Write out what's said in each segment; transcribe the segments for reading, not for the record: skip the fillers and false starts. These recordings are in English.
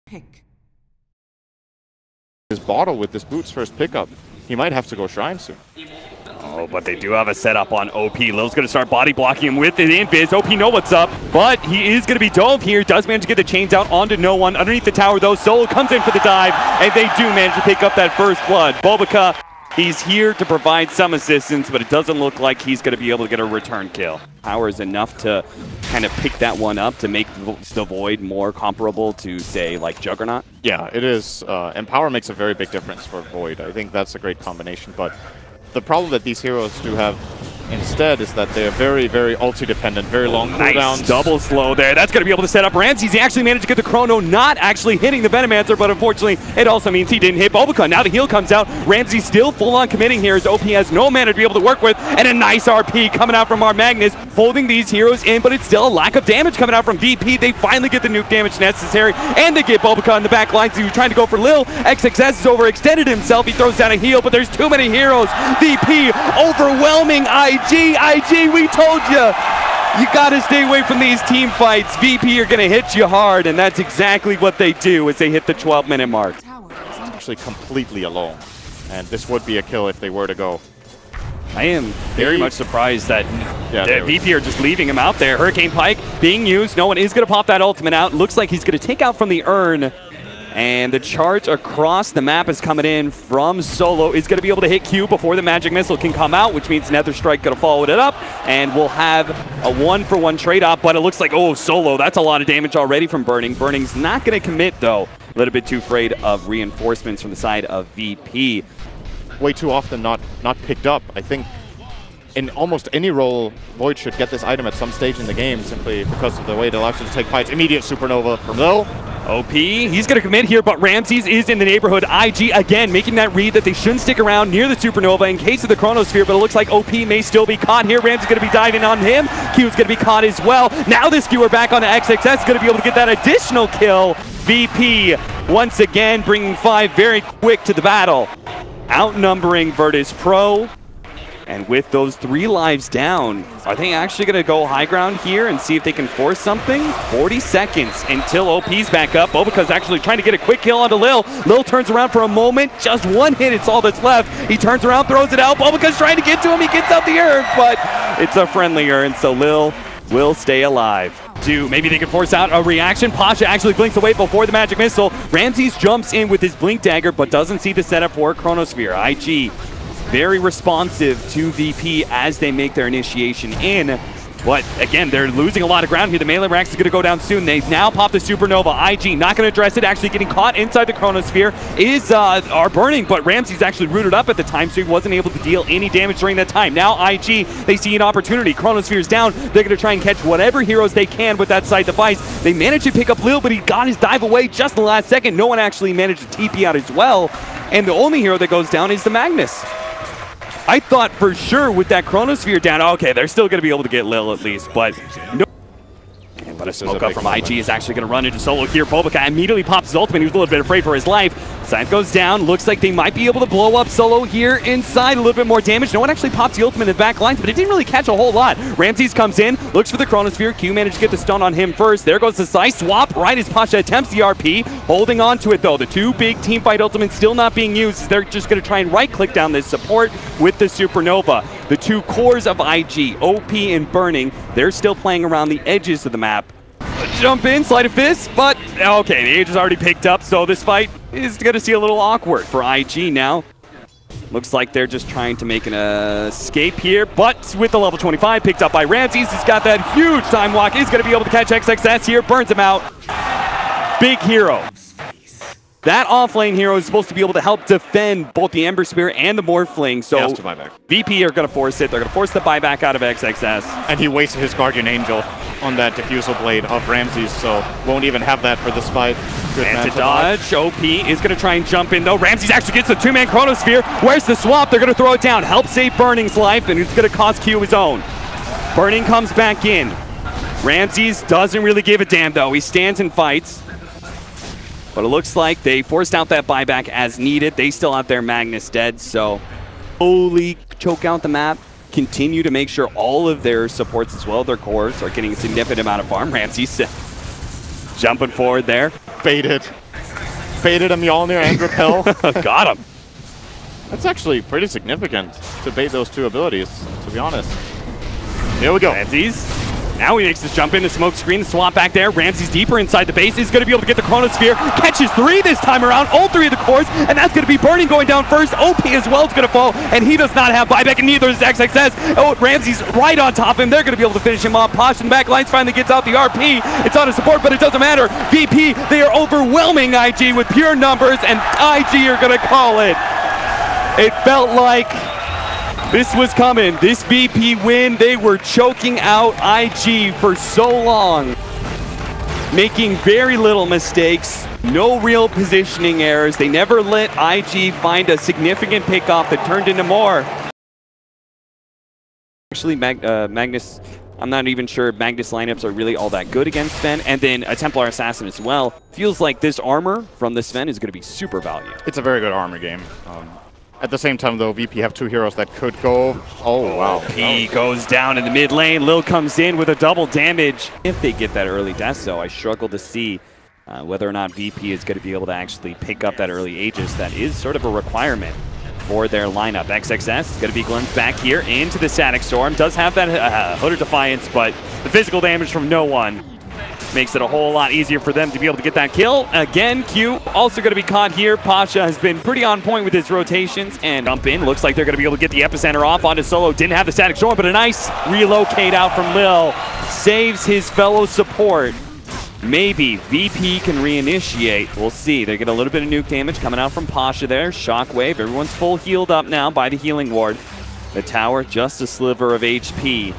Pick. His bottle with this Boots first pickup. He might have to go Shrine soon. Oh, but they do have a setup on OP. Lil's going to start body blocking him with the invis. OP know what's up, but he is going to be dove here. Does manage to get the chains out onto Noone. Underneath the tower, though, Solo comes in for the dive, and they do manage to pick up that first blood. BoBoKa, he's here to provide some assistance, but it doesn't look like he's going to be able to get a return kill. Power is enough to kind of pick that one up to make the Void more comparable to, say, like Juggernaut. Yeah, it is. And Power makes a very big difference for Void. I think that's a great combination, but the problem that these heroes do have instead is that they're very, very ulti-dependent, very long cooldowns. Nice double slow there. That's going to be able to set up Ramses. He actually managed to get the Chrono, not actually hitting the Venomancer, but unfortunately, it also means he didn't hit BoBoKa. Now the heal comes out. Ramses still full-on committing here as OP has no mana to be able to work with, and a nice RP coming out from our Magnus, holding these heroes in, but it's still a lack of damage coming out from VP. They finally get the nuke damage necessary, and they get BoBoKa in the back line, so he was trying to go for Lil. XXS has overextended himself. He throws down a heal, but there's too many heroes. VP overwhelming IG, we told you. You gotta stay away from these team fights. VP are gonna hit you hard, and that's exactly what they do as they hit the 12-minute mark. Actually completely alone, and this would be a kill if they were to go. I am very much surprised that VP are just leaving him out there. Hurricane Pike being used. No one is gonna pop that ultimate out. Looks like he's gonna take out from the urn. And the charge across the map is coming in from Solo. Is going to be able to hit Q before the magic missile can come out, which means Nether Strike going to follow it up. And we'll have a 1-for-1 trade-off, but it looks like, oh, Solo, that's a lot of damage already from Burning. Burning's not going to commit, though. A little bit too afraid of reinforcements from the side of VP. Way too often not picked up. I think in almost any role, Void should get this item at some stage in the game, simply because of the way it allows you to take fights. Immediate Supernova from Lil. OP, he's going to commit here, but Ramses is in the neighborhood. IG, again, making that read that they shouldn't stick around near the Supernova in case of the Chronosphere, but it looks like OP may still be caught here. Ramses going to be diving on him. Q's going to be caught as well. Now this skewer back on the XXS is going to be able to get that additional kill. VP, once again, bringing 5 very quick to the battle. Outnumbering Virtus.Pro. And with those 3 lives down, are they actually going to go high ground here and see if they can force something? 40 seconds until OP's back up. BoBoKa's actually trying to get a quick kill onto Lil. Lil turns around for a moment. Just 1 hit, it's all that's left. He turns around, throws it out. BoBoKa's trying to get to him. He gets out the urn, but it's a friendly urn, so Lil will stay alive. Maybe they can force out a reaction. Pasha actually blinks away before the magic missile. Ramses jumps in with his blink dagger, but doesn't see the setup for Chronosphere. IG very responsive to VP as they make their initiation in. But again, they're losing a lot of ground here. The melee ranks is going to go down soon. They now pop the Supernova. IG not going to address it. Actually getting caught inside the Chronosphere is are Burning, but Ramsey's actually rooted up at the time, so he wasn't able to deal any damage during that time. Now IG, they see an opportunity. Chronosphere's down. They're going to try and catch whatever heroes they can with that side device. They managed to pick up Lil, but he got his dive away just in the last second. No one actually managed to TP out as well. And the only hero that goes down is the Magnus. I thought for sure with that Chronosphere down, okay, they're still going to be able to get Lil at least, but no. But a smoke up from IG is actually going to run into Solo here. BoBoKa immediately pops his ultimate. He was a little bit afraid for his life. Scythe goes down. Looks like they might be able to blow up Solo here inside. A little bit more damage. No one actually pops the ultimate in the back lines, but it didn't really catch a whole lot. Ramses comes in, looks for the Chronosphere. Q managed to get the stun on him first. There goes the Scythe swap right as Pasha attempts the RP. Holding on to it though. The 2 big team fight ultimates still not being used. They're just going to try and right click down this support with the Supernova. The 2 cores of IG, OP and Burning, they're still playing around the edges of the map. Jump in, Sleight of Fist, but okay, the age is already picked up, so this fight is going to see a little awkward for IG now. Looks like they're just trying to make an escape here, but with the level 25 picked up by Ramses, he's got that huge time walk. He's going to be able to catch XXS here, burns him out. Big hero. That offlane hero is supposed to be able to help defend both the Ember Spear and the Morphling, so VP are going to force it. They're going to force the buyback out of XXS. And he wasted his Guardian Angel on that Diffusal Blade of Ramses, so won't even have that for this fight. Good and to dodge. OP is going to try and jump in, though. Ramses actually gets the 2-man Chronosphere. Where's the swap? They're going to throw it down. Help save Burning's life, and it's going to cost Q his own. Burning comes back in. Ramses doesn't really give a damn, though. He stands and fights. But it looks like they forced out that buyback as needed. They still have their Magnus dead, so slowly choke out the map. Continue to make sure all of their supports as well, their cores, are getting a significant amount of farm. Ramses jumping forward there. Baited. Faded a Mjolnir and Repel. Got him. That's actually pretty significant to bait those two abilities, to be honest. Here we go. Ramses. Now he makes this jump in the smoke screen, the swap back there. Ramses deeper inside the base. He's going to be able to get the Chronosphere. Catches 3 this time around, all 3 of the cores, and that's going to be Burning going down first. OP as well is going to fall, and he does not have buyback, and neither does XXS. Oh, Ramses right on top of him. They're going to be able to finish him off. Posh in the back lines finally gets out the RP. It's on a support, but it doesn't matter. VP, they are overwhelming IG with pure numbers, and IG are going to call it. It felt like this was coming. This VP win, they were choking out IG for so long. Making very little mistakes, no real positioning errors. They never let IG find a significant pickoff that turned into more. Actually, Magnus, I'm not even sure Magnus lineups are really all that good against Sven. And then a Templar Assassin as well. Feels like this armor from the Sven is going to be super valued. It's a very good armor game. At the same time, though, VP have 2 heroes that could go. Oh, wow. P goes down in the mid lane. Lil comes in with a double damage. If they get that early death, though, I struggle to see whether or not VP is going to be able to actually pick up that early Aegis. That is sort of a requirement for their lineup. XXS is going to be glimpsed back here into the Static Storm. Does have that Hood of Defiance, but the physical damage from Noone makes it a whole lot easier for them to be able to get that kill. Again, Q also going to be caught here. Pasha has been pretty on point with his rotations and jump in. Looks like they're going to be able to get the epicenter off onto Solo. Didn't have the Static Storm, but a nice relocate out from Lil. Saves his fellow support. Maybe VP can reinitiate. We'll see. They get a little bit of nuke damage coming out from Pasha there. Shockwave. Everyone's full healed up now by the healing ward. The tower, just a sliver of HP.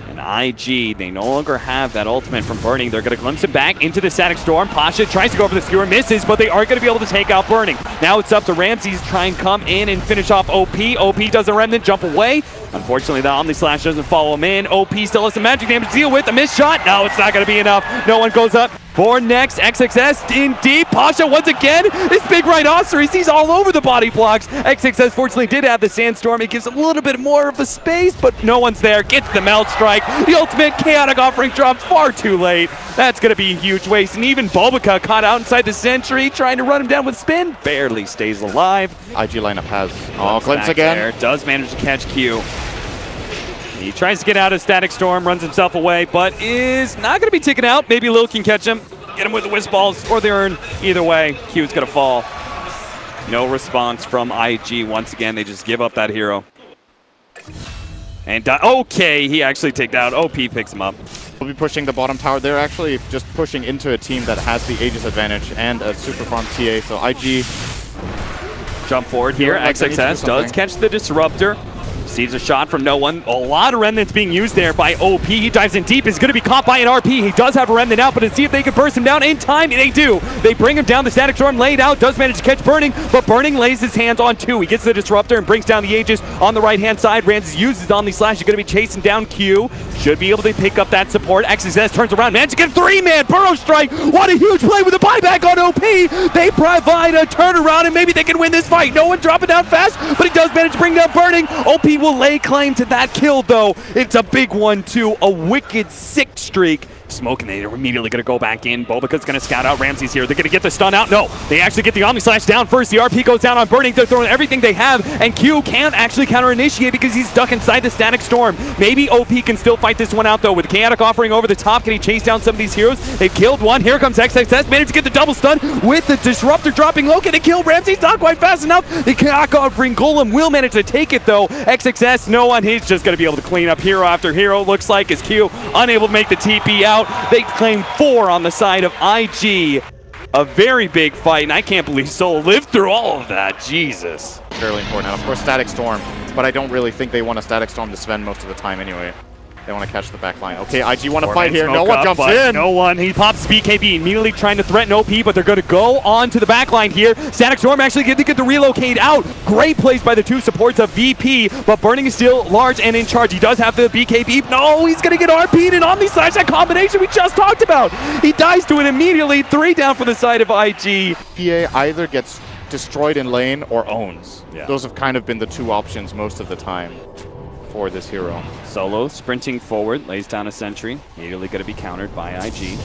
And IG, they no longer have that ultimate from Burning. They're going to glimpse it back into the Static Storm. Pasha tries to go over the skewer, misses, but they are going to be able to take out Burning. Now it's up to Ramses to try and come in and finish off OP. OP does a remnant, jump away. Unfortunately, the Omni Slash doesn't follow him in. OP still has some magic damage to deal with. A missed shot. No, it's not going to be enough. No one goes up. For next, XXS in deep. Pasha once again. This big rhinoceros, he's all over the body blocks. XXS fortunately did have the Sandstorm. It gives a little bit more of a space, but no one's there. Gets the Melt Strike. The ultimate chaotic offering dropped far too late. That's going to be a huge waste. And even BoBoKa caught out inside the Sentry, trying to run him down with spin. Barely stays alive. IG lineup has glimpse again. There. Does manage to catch Q. He tries to get out of Static Storm, runs himself away, but is not going to be taken out. Maybe Lil can catch him, get him with the Wisp Balls, or the Urn. Either way, Q's going to fall. No response from IG. Once again, they just give up that hero. And okay, he actually ticked out. OP picks him up. We'll be pushing the bottom tower. They're actually just pushing into a team that has the Aegis advantage and a super farm TA, so IG... Jump forward here. XXS does catch the Disruptor. Sees a shot from Noone. A lot of remnants being used there by OP. He dives in deep. Is going to be caught by an RP. He does have a remnant out, but to see if they can burst him down in time, they do. They bring him down. The Static Storm laid out. Does manage to catch Burning, but Burning lays his hands on 2. He gets the Disruptor and brings down the Aegis on the right-hand side. Ramses uses Omni Slash. He's going to be chasing down Q. Should be able to pick up that support. XXS turns around. Managed to get a 3-man Burrow Strike. What a huge play with a buyback on OP. They provide a turnaround, and maybe they can win this fight. No one dropping down fast, but he does manage to bring down Burning. OP will lay claim to that kill, though. It's a big one, too. A wicked, sick streak. Smoke, and they're immediately going to go back in. BoBoKa's going to scout out Ramses here. They're going to get the stun out. No, they actually get the Omni Slash down first. The RP goes down on Burning. They're throwing everything they have, and Q can't actually counter-initiate because he's stuck inside the Static Storm. Maybe OP can still fight this one out, though, with Chaotic offering over the top. Can he chase down some of these heroes? They've killed one. Here comes XXS. Managed to get the double stun with the Disruptor dropping low. Can they kill Ramses? Not quite fast enough. The Chaotic offering Golem will manage to take it, though. XXS, no one. He's just going to be able to clean up hero after hero. Looks like as Q unable to make the TP out. They claim 4 on the side of IG. A very big fight, and I can't believe Soul lived through all of that. Jesus. Fairly important. And of course, Static Storm, but I don't really think they want a Static Storm to Sven most of the time anyway. They want to catch the back line. Okay, IG want to fight here. No one jumps in. No one. He pops BKB, immediately trying to threaten OP, but they're going to go on to the back line here. Static Storm actually get the relocate out. Great plays by the 2 supports of VP, but Burning is still large and in charge. He does have the BKB. No, he's going to get RP'd and Omni Slash, that combination we just talked about. He dies to it immediately. 3 down from the side of IG. PA either gets destroyed in lane or owns. Yeah. Those have kind of been the 2 options most of the time for this hero. Solo sprinting forward, lays down a sentry. Immediately going to be countered by IG.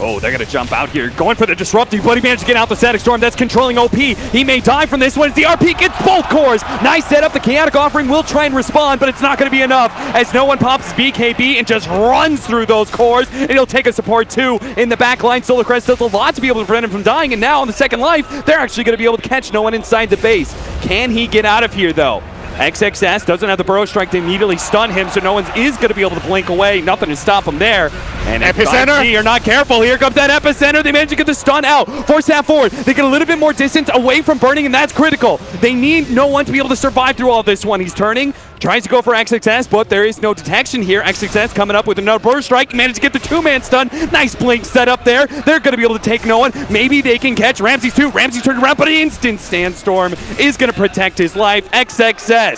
Oh, they're going to jump out here. Going for the disruptive, but he managed to get out the Static Storm. That's controlling OP. He may die from this one as the RP gets both cores. Nice setup. The Chaotic Offering will try and respond, but it's not going to be enough as Noone pops BKB and just runs through those cores, and he'll take a support too in the back line. Solar Crest does a lot to be able to prevent him from dying, and now on the second life, they're actually going to be able to catch Noone inside the base. Can he get out of here, though? XXS doesn't have the Burrow Strike to immediately stun him, so Noone is going to be able to blink away. Nothing to stop him there. And Epicenter! You're not careful. Here comes that Epicenter. They manage to get the stun out. Force that forward. They get a little bit more distance away from Burning, and that's critical. They need Noone to be able to survive through all this one. He's turning, tries to go for XXS, but there is no detection here. XXS coming up with another Burrow Strike. Managed to get the two-man stun. Nice blink set up there. They're going to be able to take Noone. Maybe they can catch Ramses too. Ramses turned around, but an instant Sandstorm is going to protect his life. XXS.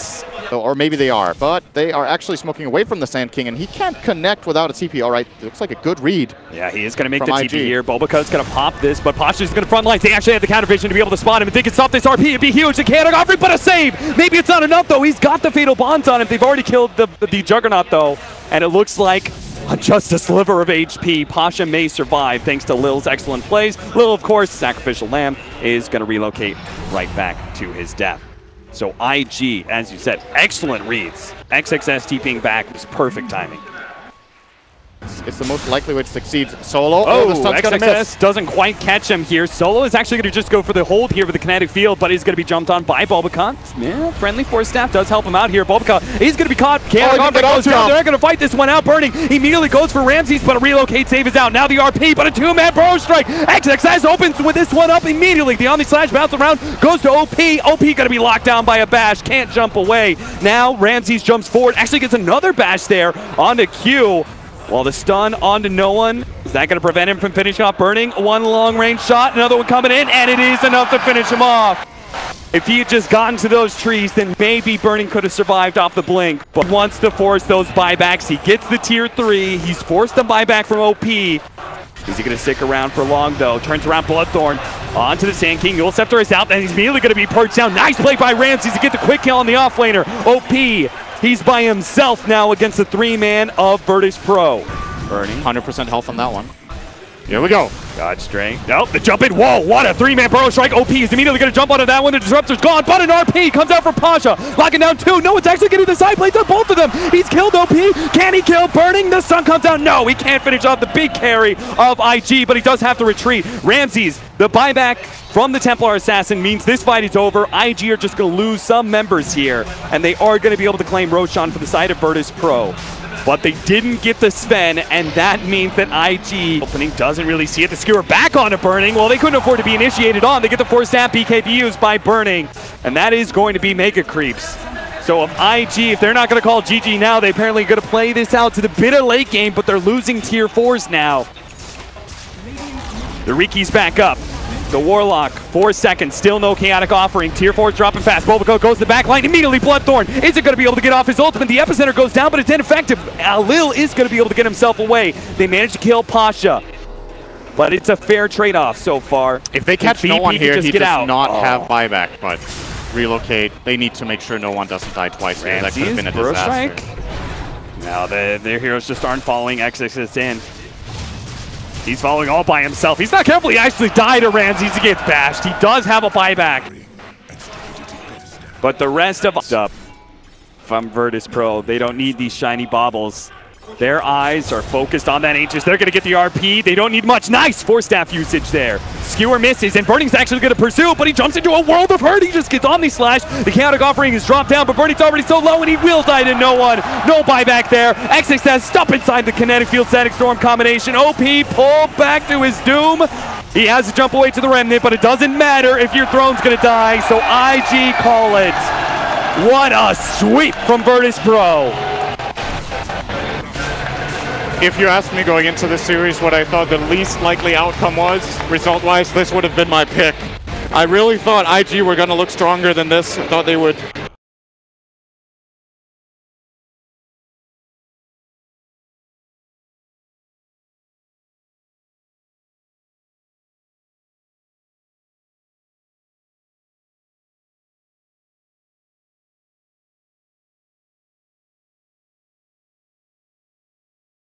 Or maybe they are, but they are actually smoking away from the Sand King, and he can't connect without a TP. All right, looks like a good read. Yeah, he is going to make the IG. TP here. BoBoKa's going to pop this, but Pasha is going to front lines. They actually have the counter vision to be able to spot him. If they can stop this RP, it'd be huge. The Chaotic Offering, but a save. Maybe it's not enough, though. He's got the Fatal Bonds on him. They've already killed the Juggernaut, though, and it looks like just a sliver of HP. Pasha may survive thanks to Lil's excellent plays. Lil, of course, Sacrificial Lamb, is going to relocate right back to his death. So IG, as you said, excellent reads. XXS TPing back was perfect timing. It's the most likely way to succeed. Solo. Oh, the stun's gonna miss. XXS doesn't quite catch him here. Solo is actually going to just go for the hold here with the kinetic field, but he's going to be jumped on by BoBoKa. Yeah, friendly Force Staff does help him out here. BoBoKa, he's going to be caught. Chaotic Offering goes down. They're going to fight this one out. Burning. He immediately goes for Ramses, but a relocate save is out. Now the RP, but a two-man Burrow Strike. XXS opens with this one up immediately. The Omni Slash bounce around, goes to OP. OP going to be locked down by a bash. Can't jump away. Now Ramses jumps forward. Actually gets another bash there onto Q. While the stun onto Noone, is that going to prevent him from finishing off Burning? One long-range shot, another one coming in, and it is enough to finish him off. If he had just gotten to those trees, then maybe Burning could have survived off the blink. But wants to force those buybacks. He gets the tier 3. He's forced the buyback from OP. Is he going to stick around for long, though? Turns around Bloodthorn onto the Sand King. Dual Scepter is out, and he's immediately going to be perched down. Nice play by Ramses to get the quick kill on the offlaner. OP. He's by himself now against the 3-man of Virtus.Pro. Burning. 100% health on that one. Here we go. God strength. Nope, the jump in. Whoa, what a 3-man Burrow Strike. OP is immediately going to jump onto that one. The Disruptor's gone, but an RP comes out for Pasha. Locking down 2. No, it's actually getting the side plates on both of them. He's killed OP. Can he kill Burning? The sun comes out. No, he can't finish off the big carry of IG, but he does have to retreat. Ramses, the buyback from the Templar Assassin means this fight is over. IG are just going to lose some members here, and they are going to be able to claim Roshan for the side of Virtus.Pro. But they didn't get the Sven, and that means that IG opening doesn't really see it. The skewer back onto Burning. Well, they couldn't afford to be initiated on. They get the Force Staff BKB used by Burning, and that is going to be Mega Creeps. So if IG, if they're not going to call GG now, they apparently going to play this out to the bitter late game, but they're losing tier 4s now. The Riki's back up. The Warlock, 4 seconds, still no Chaotic Offering. Tier 4 dropping fast. BoBoKa goes to the back line, immediately Bloodthorn. Isn't going to be able to get off his ultimate. The Epicenter goes down, but it's ineffective. Lil is going to be able to get himself away. They managed to kill Pasha, but it's a fair trade-off so far. If they catch Noone here, he does not have buyback, but relocate. They need to make sure Noone doesn't die twice here. That could have been a disaster. Now their heroes just aren't following XXS in. He's following all by himself. He's not careful. He actually died to Ramses. He gets bashed. He does have a buyback. But the rest of stuff from Virtus.Pro, they don't need these shiny baubles. Their eyes are focused on that Aegis. They're going to get the RP. They don't need much. Nice Force Staff usage there. Skewer misses, and Burning's actually going to pursue, but he jumps into a world of hurt. He just gets Omni Slash. The Chaotic Offering is dropped down, but Burning's already so low, and he will die to Noone. No buyback there. XXS stop inside the Kinetic Field Static Storm combination. OP pulled back to his doom. He has to jump away to the Remnant, but it doesn't matter if your throne's going to die, so IG call it. What a sweep from Virtus.Pro. If you asked me going into this series what I thought the least likely outcome was, result-wise, this would have been my pick. I really thought IG were going to look stronger than this. I thought they would